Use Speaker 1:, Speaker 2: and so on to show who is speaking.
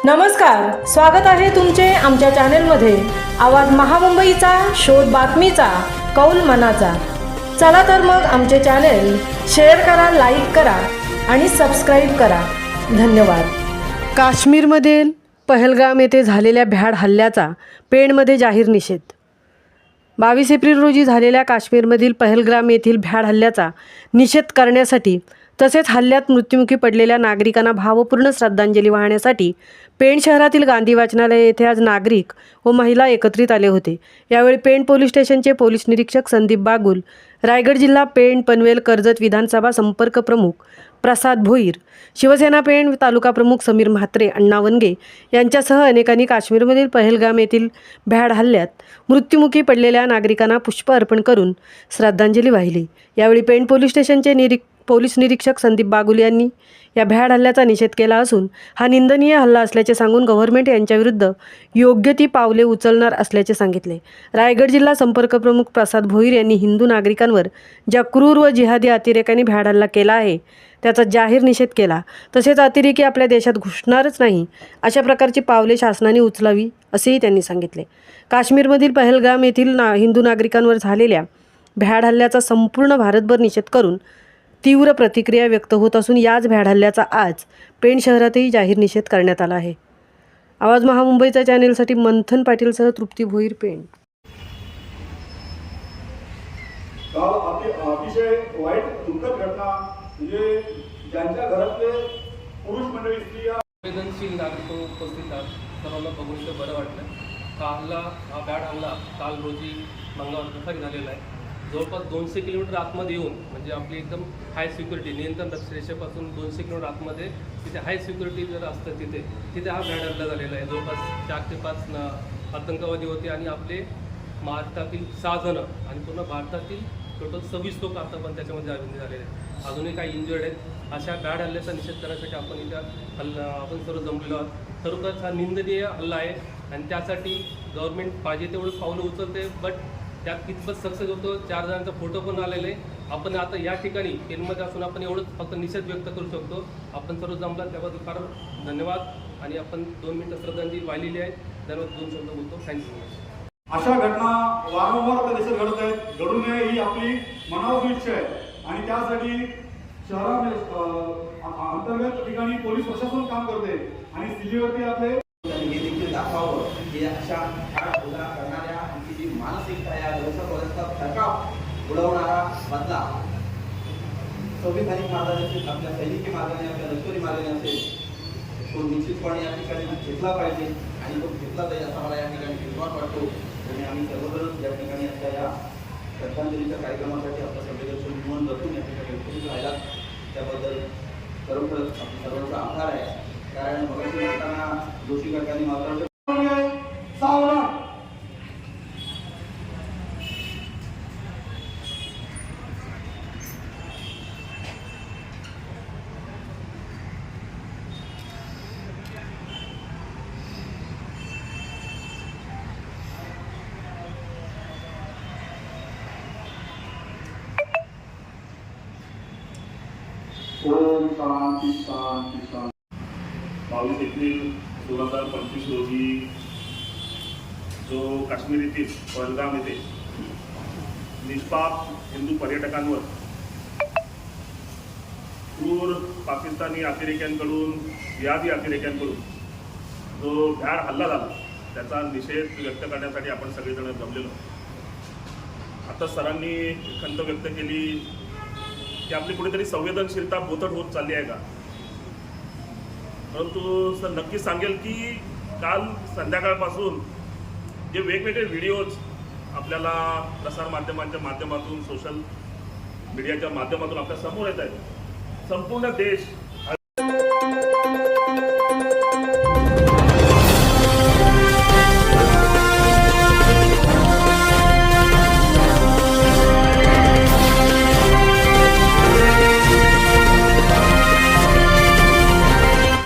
Speaker 1: नमस्कार, स्वागत आहे तुमचे आमच्या चॅनेलमध्ये। आवाज महामुंबईचा, शोध बातमीचा, कौल मनाचा। चला तर मग आमचे चॅनेल शेअर करा, लाईक करा आणि सबस्क्राईब करा। धन्यवाद। काश्मीरमधील पहलगाम येथे झालेल्या भ्याड हल्ल्याचा पेणमध्ये जाहीर निषेध। 22 एप्रिल रोजी झालेल्या काश्मीरमधील पहलगाम येथील भ्याड हल्ल्याचा निषेध करण्यासाठी तसेच हल्ल्यात मृत्युमुखी पडलेल्या नागरिकांना भावपूर्ण श्रद्धांजली वाहण्यासाठी पेण शहरातील गांधी वाचनालय येथे आज नागरिक व महिला एकत्रित आले होते। यावेळी पेण पोलीस स्टेशनचे पोलीस निरीक्षक संदीप बागुल, रायगड जिल्हा पेण पनवेल कर्जत विधानसभा संपर्क प्रमुख प्रसाद भोईर, शिवसेना पेण तालुका प्रमुख समीर म्हात्रे, अण्णा वनगे यांच्यासह अनेकांनी काश्मीरमधील पहलगाम येथील भ्याड हल्ल्यात मृत्युमुखी पडलेल्या नागरिकांना पुष्प अर्पण करून श्रद्धांजली वाहिली। यावेळी पेण पोलीस स्टेशनचे पोलीस निरीक्षक संदीप बागुल यांनी या भ्याड हल्ल्याचा निषेध केला असून हा निंदनीय हल्ला असल्याचे सांगून गव्हर्नमेंट यांच्याविरुद्ध योग्य ती पावले उचलणार असल्याचे सांगितले। रायगड जिल्हा संपर्क प्रमुख प्रसाद भोईर यांनी हिंदू नागरिकांवर ज्या क्रूर व जिहादी अतिरेक्यांनी भ्याड हल्ला केला आहे त्याचा जाहीर निषेध केला। तसेच अतिरेकी आपल्या देशात घुसणारच नाही अशा प्रकारची पावले शासनाने उचलावी असेही त्यांनी सांगितले। काश्मीरमधील पहलगाम येथील हिंदू नागरिकांवर झालेल्या भ्याड हल्ल्याचा संपूर्ण भारतभर निषेध करून तीव्र प्रतिक्रिया व्यक्त होत असून याच भ्याड हल्ल्याचा आज पेण शहरातही जाहीर निषेध करण्यात आला आहे। आवाज महामुंबईच्या चॅनेलसाठी मंथन पाटीलसह तृप्ती भोईर, पेण।
Speaker 2: अतिशय वाईट दुःखद घटना म्हणजे ज्यांच्या घरातले पुरुष मंडळी, स्त्रिया,
Speaker 3: संवेदनशील नागरिक उपस्थित आहेत। सर्वांना बघून इथं बरं वाटलं। हा भ्याड हल्ला काल रोजी मंगळवार दुपारी झालेला आहे। जवळपास 200 किलोमीटर आतमध्ये येऊन म्हणजे आपली एकदम हाय सिक्युरिटी नियंत्रण रेषेपासून 200 किलोमीटर आतमध्ये तिथे हाय सिक्युरिटी जर असतं तिथे हा भ्याड हल्ला झालेला आहे। जवळपास 4 ते 5 आतंकवादी होते आणि आपले महाराष्ट्रातील 6 जण आणि पूर्ण भारतातील टोटल 26 लोक आता पण त्याच्यामध्ये जामीन झालेले आहेत। अजूनही काही इंजर्ड आहेत। अशा भ्याड हल्ल्याचा निषेध करण्यासाठी आपण इथं आपण सर्व जमलेलो आहोत। खरोखरच हा निंदनीय हल्ला आहे आणि त्यासाठी गव्हर्नमेंट पाहिजे तेवढं पावलं उचलते, बट त्यात कितपत सक्सेस होतो 4 जणांचा फोटो पण आलेले। आपण आता या ठिकाणी पेणमध्ये असून आपण एवढंच फक्त निषेध व्यक्त करू शकतो। आपण सर्व जमला त्याबद्दल फार धन्यवाद आणि आपण 2 मिनिटं श्रद्धांजली वाहिलेली आहे। धन्यवाद, 2 शब्द बोलतो। थँक्यू।
Speaker 2: अशा घटना वारंवार आपल्या देशात घडत आहेत, घडू नये ही आपली मनाची इच्छा आहे आणि त्यासाठी शहरामध्ये अंतर्गत ठिकाणी पोलीस प्रशासन काम करते आणि सीजीवरती आपले
Speaker 4: हे देखील दाखवावं की अशा गुन्हा करणाऱ्या आणि जी मानसिकता या दहशतवादाचा थरकाप उडवणारा बदला संविधानिक मार्गाने असेल, आपल्या सैनिकी मार्गाने, आपल्या लष्करी मार्गाने असेल, तो निश्चितपणे या ठिकाणी घेतला पाहिजे आणि तो घेतला जाईल असा मला या ठिकाणी विश्वास वाटतो। आणि आम्ही सर्वजण या ठिकाणी असल्या या श्रद्धांजलीच्या कार्यक्रमासाठी आपल्या संवेदनशील म्हणून बसून या ठिकाणी उपस्थित राहिला त्याबद्दल खरोखरच आपल्या सर्वांचा आभार आहे। कारण मगाशी म्हणताना जोशी काकांनी मात्र
Speaker 2: सावधान ओम शांती शांती शांती।
Speaker 5: 22 एप्रिल 2025 रोजी जो काश्मीर येथील पहलगाम येथे निष्पाप हिंदू पर्यटकांवर क्रूर पाकिस्तानी अतिरेक्यांकडून, जिहादी अतिरेक्यांकडून जो भ्याड हल्ला झाला त्याचा निषेध व्यक्त करण्यासाठी आपण सगळेजण जमलेलो। आता सरांनी खंत व्यक्त केली की आपली कुठेतरी संवेदनशीलता बोथट होत चालली आहे का, परंतु सर नक्की सांगेल की काल संध्याकाळपासून जे वेगवेगळे व्हिडिओज आपल्याला प्रसारमाध्यमांच्या माध्यमातून, सोशल मीडियाच्या माध्यमातून आपल्या समोर येत आहेत, संपूर्ण देश